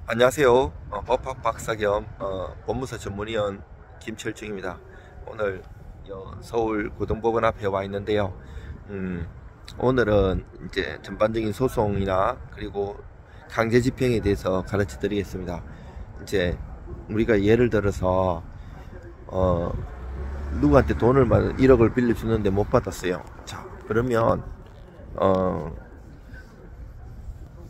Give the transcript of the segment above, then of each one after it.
안녕하세요. 법학 박사 겸 법무사 전문위원 김철중입니다. 오늘 서울 고등법원 앞에 와 있는데요. 오늘은 이제 전반적인 소송이나 그리고 강제집행에 대해서 가르쳐 드리겠습니다. 이제 우리가 예를 들어서 누구한테 돈을 1억을 빌려주는데 못 받았어요. 자, 그러면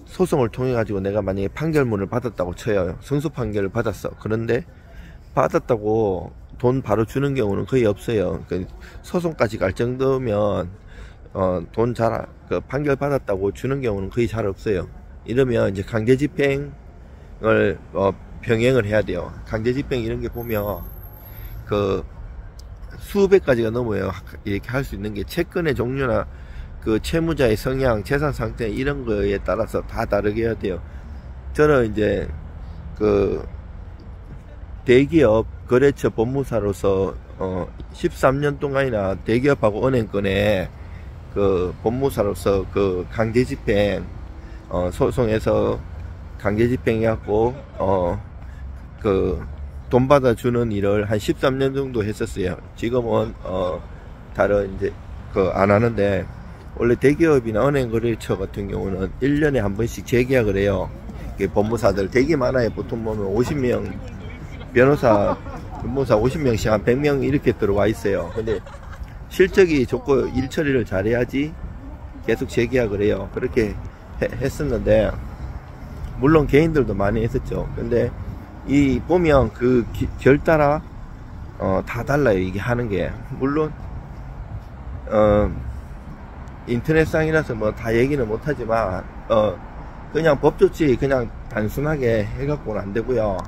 소송을 통해 가지고 내가 만약에 판결문을 받았다고 쳐요. 승소 판결을 받았어. 그런데 받았다고 돈 바로 주는 경우는 거의 없어요. 소송까지 갈 정도면 돈 판결 받았다고 주는 경우는 거의 잘 없어요. 이러면 이제 강제집행을 병행을 해야 돼요. 강제집행 이런 게 보면 수백 가지가 넘어요. 이렇게 할 수 있는 게 채권의 종류나 채무자의 성향, 재산 상태 이런 거에 따라서 다 다르게 해야 돼요. 저는 이제 대기업 거래처 법무사로서 13년 동안이나 대기업하고 은행권에 법무사로서 강제집행 소송에서 강제집행해갖고 돈 받아주는 일을 한 13년 정도 했었어요. 지금은 다른 이제 안 하는데, 원래 대기업이나 은행거래처 같은 경우는 1년에 한 번씩 재계약을 해요. 법무사들 되게 많아요. 보통 보면 50명 법무사 50명씩 한 100명 이렇게 들어와 있어요. 근데 실적이 좋고 일 처리를 잘해야지 계속 재계약을 해요. 그렇게 했었는데, 물론 개인들도 많이 했었죠. 근데 보면 결 따라 다 달라요. 이게 하는 게. 물론 인터넷상이라서 다 얘기는 못하지만 그냥 법조치 그냥 단순하게 해갖고는 안 되고요.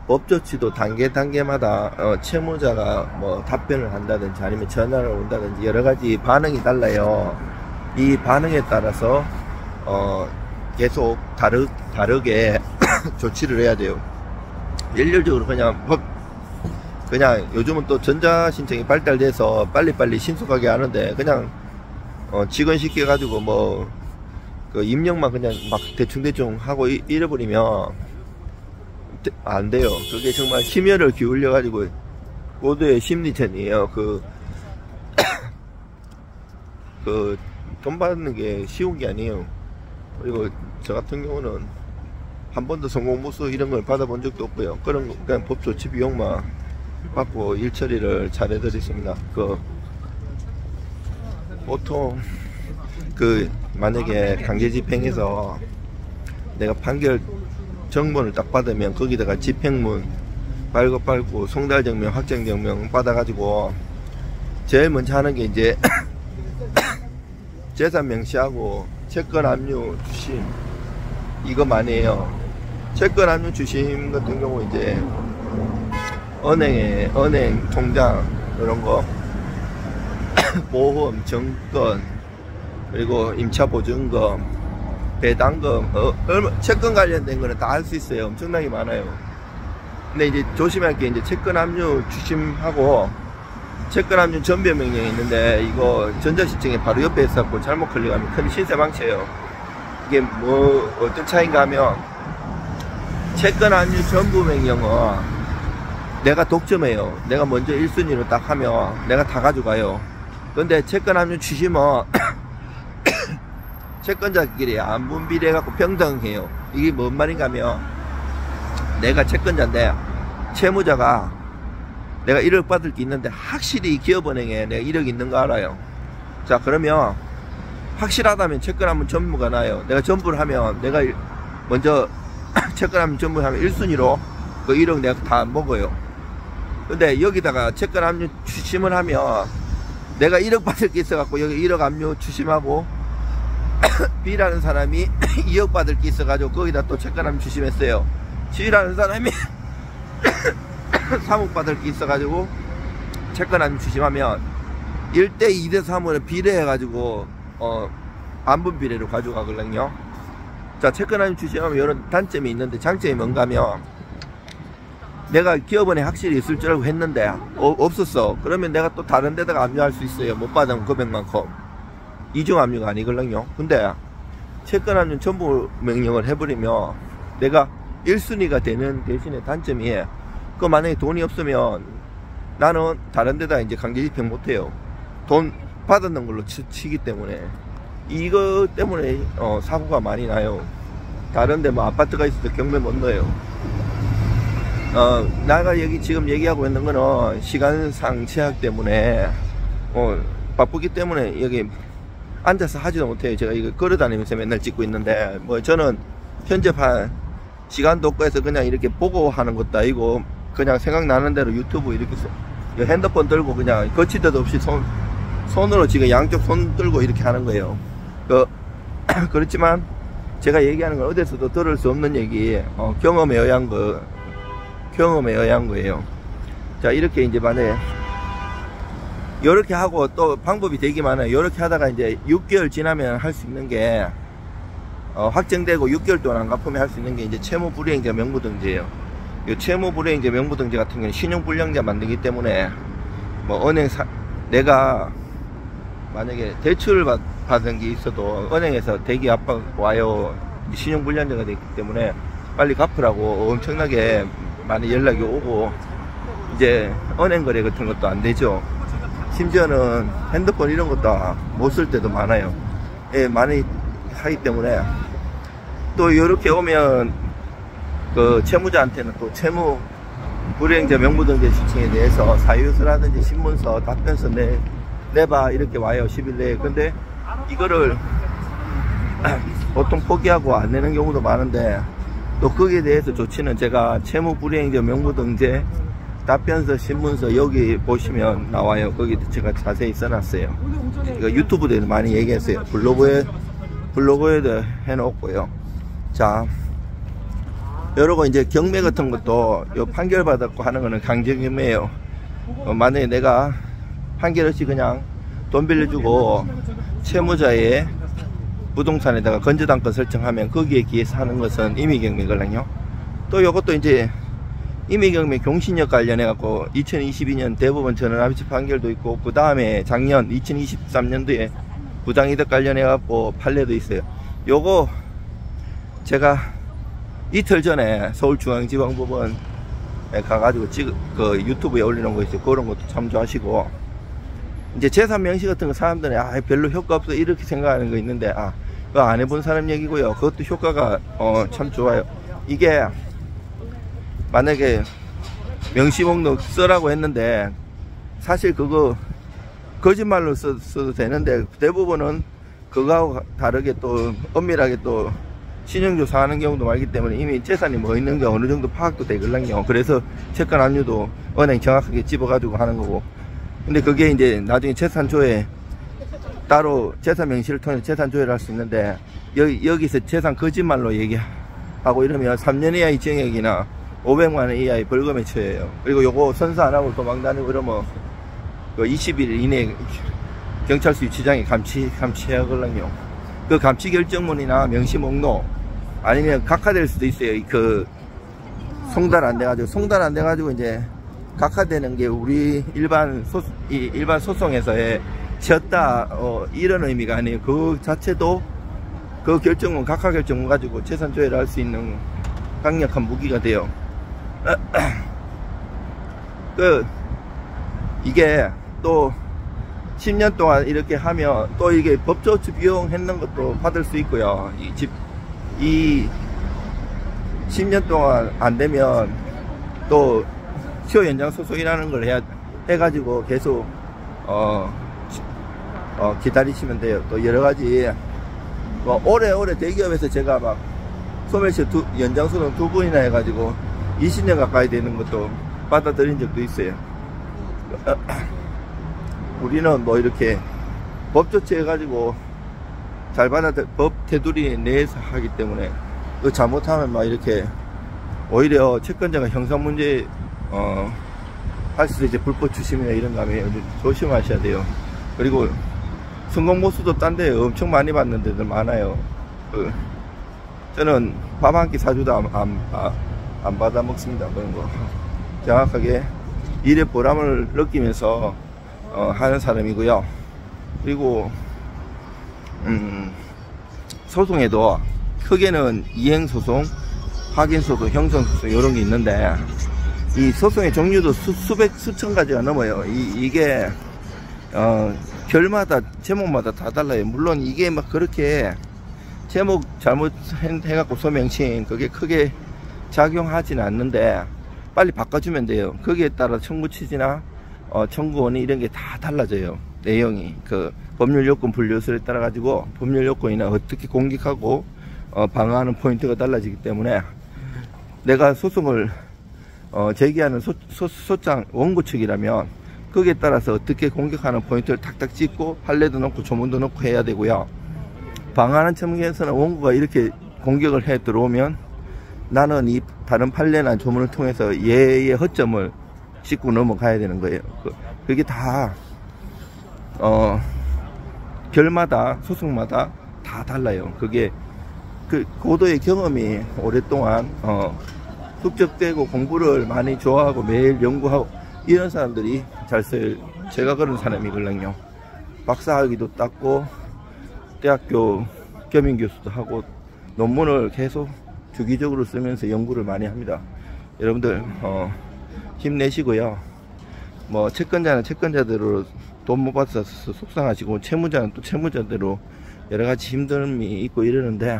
법조치도 단계마다 채무자가 답변을 한다든지 아니면 전화를 온다든지 여러가지 반응이 달라요. 이 반응에 따라서 계속 다르게 조치를 해야 돼요. 일률적으로 그냥 요즘은 또 전자신청이 발달돼서 빨리빨리 신속하게 하는데, 그냥 직원 시켜가지고 입력만 그냥 대충 하고 잃어버리면 안 돼요. 그게 정말 심혈을 기울여가지고 모두의 심리전이에요. 돈 받는 게 쉬운 게 아니에요. 그리고 저 같은 경우는 한 번도 성공보수 이런 걸 받아본 적도 없고요. 그냥 법조치 비용만 받고 일 처리를 잘 해드렸습니다. 보통 만약에 강제집행해서 내가 판결 정본을 딱 받으면 거기다가 집행문 발급받고 송달증명, 확정증명 받아가지고 제일 먼저 하는 게 이제 재산 명시하고 채권 압류 주심 이거만 해요. 채권 압류 주심 같은 경우 이제 은행 통장 이런 거, 보험, 정권, 그리고 임차보증금, 배당금, 채권 관련된 거는 다 할 수 있어요. 엄청나게 많아요. 근데 이제 조심할 게 이제 채권 압류 주심하고 채권 압류 전배 명령이 있는데, 이거 전자시청에 바로 옆에 있었고 잘못 클릭하면 큰 신세망쳐요. 이게 어떤 차이인가 하면, 채권 압류 전부 명령은 내가 독점해요. 내가 먼저 1순위로 딱 하면 내가 다 가져가요. 근데 채권 압류 주심은 채권자끼리 안 분비돼갖고 평등해요. 이게 뭔 말인가 하면, 내가 채권자인데 채무자가 내가 1억 받을 게 있는데 확실히 기업은행에 내가 1억 있는 거 알아요. 자, 그러면 확실하다면 채권 압류 전부가 나요. 내가 전부를 하면 내가 먼저 채권 압류 전부를 하면 1순위로 1억 내가 다 먹어요. 근데 여기다가 채권 압류 주심을 하면 내가 1억 받을 게 있어갖고 여기 1억 압류 주심하고 B라는 사람이 2억 받을 게 있어가지고 거기다 또 채권 압류 주심했어요. C라는 사람이 3억 받을 게 있어가지고 채권 압류 주심하면 1대 2대 3으로 비례해가지고 반분 비례로 가져가거든요. 자, 채권 압류 주심하면 이런 단점이 있는데, 장점이 뭔가 하면, 내가 기업원에 확실히 있을 줄 알고 했는데 없었어. 그러면 내가 또 다른 데다가 압류할 수 있어요. 못 받으면 금액만큼. 이중 압류가 아니거든요. 근데 채권 압류 전부 명령을 해버리면 내가 1순위가 되는 대신에 단점이, 그 만약에 돈이 없으면 나는 다른 데다 이제 강제 집행 못해요. 돈 받았는 걸로 치기 때문에. 이거 때문에 사고가 많이 나요. 다른데 뭐 아파트가 있어도 경매 못 넣어요. 내가 지금 얘기하고 있는 거는 시간상 제약 때문에 바쁘기 때문에 여기 앉아서 하지도 못해요. 제가 이거 걸어다니면서 맨날 찍고 있는데, 뭐 저는 편집할 시간도 없고 해서 그냥 이렇게 보고 하는 것도 아니고, 그냥 생각나는 대로 유튜브 이렇게 핸드폰 들고 그냥 거치대도 없이 손으로 지금 양쪽 손 들고 이렇게 하는 거예요. 그렇지만 제가 얘기하는 건 어디서도 들을 수 없는 얘기, 경험에 의한 거예요. 자, 이렇게 이제 만약에 이렇게 하고 또 방법이 되게 많아요. 이렇게 하다가 이제 6개월 지나면 할 수 있는 게, 확정되고 6개월 동안 안 갚으면 할 수 있는 게 이제 채무불이행자 명부등재예요. 이 채무불이행자 명부등재 같은 경우는 신용불량자 만들기 때문에, 뭐 내가 만약에 대출을 받은 게 있어도 은행에서 대기 압박 와요. 신용불량자가 됐기 때문에 빨리 갚으라고 엄청나게 많이 연락이 오고, 이제 은행 거래 같은 것도 안 되죠. 심지어는 핸드폰 이런 것도 못 쓸 때도 많아요. 예, 많이 하기 때문에. 또 이렇게 오면 그 채무자한테는 또 채무 불이행자 명부등재 신청에 대해서 사유서라든지 신문서, 답변서 내봐 이렇게 와요. 10일 내에. 근데 이거를 보통 포기하고 안 내는 경우도 많은데, 또 거기에 대해서 조치는 제가 채무 불이행자 명부등재 답변서, 신문서 여기 보시면 나와요. 거기 제가 자세히 써놨어요. 이거 유튜브에도 많이 얘기했어요. 블로그에도 해놓고요. 자, 여러분 이제 경매 같은 것도 요 판결 받았고 하는 거는 강제경매예요. 만약에 내가 판결 없이 그냥 돈 빌려주고 채무자의 부동산에다가 건저당권 설정하면 거기에 기해서 하는 것은 임의경매거든요. 또 요것도 이제 임의경매 경신력 관련해 갖고 2022년 대법원 전원합의체 판결도 있고, 그 다음에 작년 2023년도에 부당이득 관련해 갖고 판례도 있어요. 요거 제가 이틀 전에 서울중앙지방법원에 가가지고 그 유튜브에 올리는 거 있어요. 그런 것도 참조하시고, 이제 재산 명시 같은 거 사람들이 별로 효과 없어 이렇게 생각하는 거 있는데, 그거 안 해본 사람 얘기고요. 그것도 효과가 참 좋아요. 이게 만약에 명시목록 쓰라고 했는데 사실 그거 거짓말로 써도 되는데, 대부분은 그거하고 다르게 또 엄밀하게 또 신용조사 하는 경우도 많기 때문에 이미 재산이 뭐 있는 게 어느 정도 파악도 되거든요. 그래서 채권 압류도 은행 정확하게 집어가지고 하는 거고. 근데 그게 이제 나중에 재산 조회, 따로 재산 명시를 통해 재산 조회를 할 수 있는데, 여기서 재산 거짓말로 얘기하고 이러면 3년 이하의 징역이나 500만원 이하의 벌금에 처해요. 그리고 요거 선서 안 하고 도망 다니고 이러면 그 20일 이내에 경찰서 유치장에 감치해야 하거든요. 그 감치 결정문이나 명시 목록 아니면 각하될 수도 있어요. 그 송달 안 돼가지고 이제 각하되는 게 우리 일반 소송에서의 졌다 이런 의미가 아니에요. 그 자체도 그 결정문, 각하 결정문 가지고 재산 조회를 할 수 있는 강력한 무기가 돼요. 이게 또 10년 동안 이렇게 하면 또 이게 법조치 비용 했는 것도 받을 수 있고요. 이 10년 동안 안 되면 또 시효 연장 소송이라는 걸 해가지고 계속 기다리시면 돼요. 또 여러 가지 뭐 오래 대기업에서 제가 막 소멸시 연장 소송 2번이나 해가지고 20년 가까이 되는 것도 받아들인 적도 있어요. 우리는 뭐 이렇게 법 조치해가지고 잘 법 테두리 내에서 하기 때문에, 또 잘못하면 막 이렇게 오히려 채권자가 형사문제 할 수도 이제 불법 추심이나 이런 거 하면 조심하셔야 돼요. 그리고 성공보수도 딴 데 엄청 많이 받는 데들 많아요. 저는 밥 한 끼 사주도 안 받아 먹습니다. 그런 거 정확하게 일의 보람을 느끼면서 하는 사람이고요. 그리고 소송에도 크게는 이행소송, 확인소송, 형성소송 이런 게 있는데 이 소송의 종류도 수천 가지가 넘어요. 이게 결마다 제목마다 다 달라요. 물론 이게 막 그렇게 제목 잘못 해갖고 소명신 그게 크게 작용하지는 않는데 빨리 바꿔주면 돼요. 거기에 따라 청구 취지나 청구원이 이런 게 다 달라져요. 내용이 그 법률 요건 분류술에 따라 가지고 법률 요건이나 어떻게 공격하고 방어하는 포인트가 달라지기 때문에 내가 소송을 제기하는 소장 원고 측이라면 거기에 따라서 어떻게 공격하는 포인트를 탁탁 찍고 판례도 넣고 조문도 넣고 해야 되고요. 방어하는 측면에서는 원고가 이렇게 공격을 해 들어오면 나는 이 다른 판례나 조문을 통해서 얘의 허점을 짚고 넘어가야 되는 거예요. 그게 다 결마다 소송마다 다 달라요. 그게 그 고도의 경험이 오랫동안 흡족되고 공부를 많이 좋아하고 매일 연구하고 이런 사람들이 잘 써요. 제가 그런 사람이거든요. 박사학위도 땄고 대학교 겸임교수도 하고 논문을 계속 주기적으로 쓰면서 연구를 많이 합니다. 여러분들 힘내시고요. 뭐 채권자는 채권자대로 돈 못 받아서 속상하시고 채무자는 또 채무자대로 여러가지 힘듦이 있고 이러는데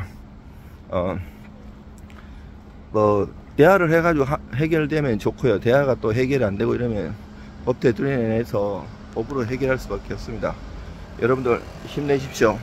뭐 대화를 해가지고 해결되면 좋고요. 대화가 또 해결이 안 되고 이러면 법 테두리 내에서 법으로 해결할 수밖에 없습니다. 여러분들 힘내십시오.